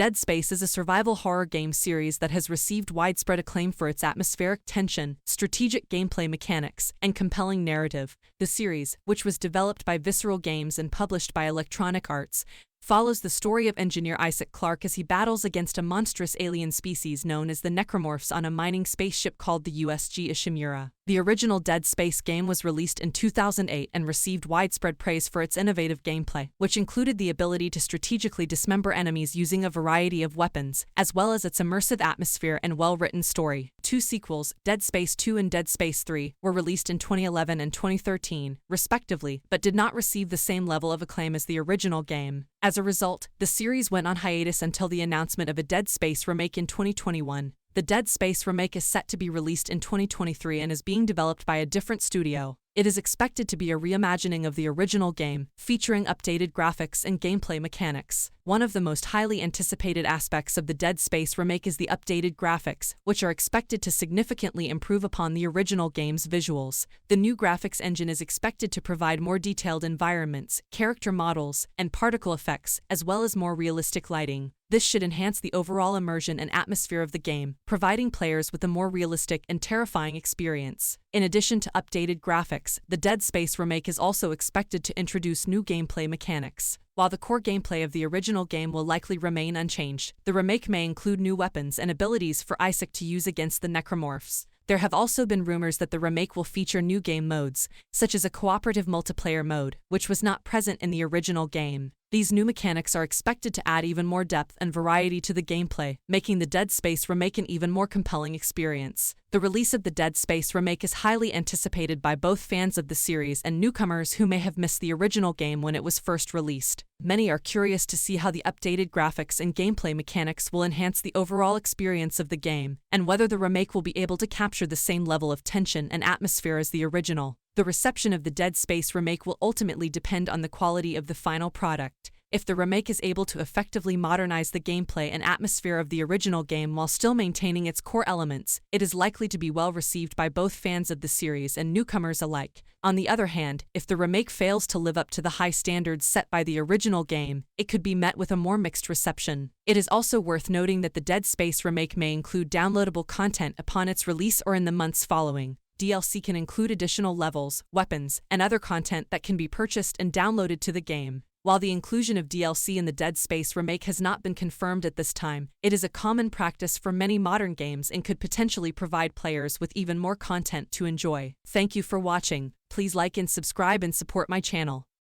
Dead Space is a survival horror game series that has received widespread acclaim for its atmospheric tension, strategic gameplay mechanics, and compelling narrative. The series, which was developed by Visceral Games and published by Electronic Arts, follows the story of engineer Isaac Clarke as he battles against a monstrous alien species known as the Necromorphs on a mining spaceship called the USG Ishimura. The original Dead Space game was released in 2008 and received widespread praise for its innovative gameplay, which included the ability to strategically dismember enemies using a variety of weapons, as well as its immersive atmosphere and well-written story. Two sequels, Dead Space 2 and Dead Space 3, were released in 2011 and 2013, respectively, but did not receive the same level of acclaim as the original game. As a result, the series went on hiatus until the announcement of a Dead Space remake in 2021. The Dead Space remake is set to be released in 2023 and is being developed by a different studio. It is expected to be a reimagining of the original game, featuring updated graphics and gameplay mechanics. One of the most highly anticipated aspects of the Dead Space remake is the updated graphics, which are expected to significantly improve upon the original game's visuals. The new graphics engine is expected to provide more detailed environments, character models, and particle effects, as well as more realistic lighting. This should enhance the overall immersion and atmosphere of the game, providing players with a more realistic and terrifying experience. In addition to updated graphics, the Dead Space remake is also expected to introduce new gameplay mechanics. While the core gameplay of the original game will likely remain unchanged, the remake may include new weapons and abilities for Isaac to use against the Necromorphs. There have also been rumors that the remake will feature new game modes, such as a cooperative multiplayer mode, which was not present in the original game. These new mechanics are expected to add even more depth and variety to the gameplay, making the Dead Space remake an even more compelling experience. The release of the Dead Space remake is highly anticipated by both fans of the series and newcomers who may have missed the original game when it was first released. Many are curious to see how the updated graphics and gameplay mechanics will enhance the overall experience of the game, and whether the remake will be able to capture the same level of tension and atmosphere as the original. The reception of the Dead Space remake will ultimately depend on the quality of the final product. If the remake is able to effectively modernize the gameplay and atmosphere of the original game while still maintaining its core elements, it is likely to be well received by both fans of the series and newcomers alike. On the other hand, if the remake fails to live up to the high standards set by the original game, it could be met with a more mixed reception. It is also worth noting that the Dead Space remake may include downloadable content upon its release or in the months following. DLC can include additional levels, weapons, and other content that can be purchased and downloaded to the game. While the inclusion of DLC in the Dead Space remake has not been confirmed at this time, it is a common practice for many modern games and could potentially provide players with even more content to enjoy. Thank you for watching. Please like and subscribe and support my channel.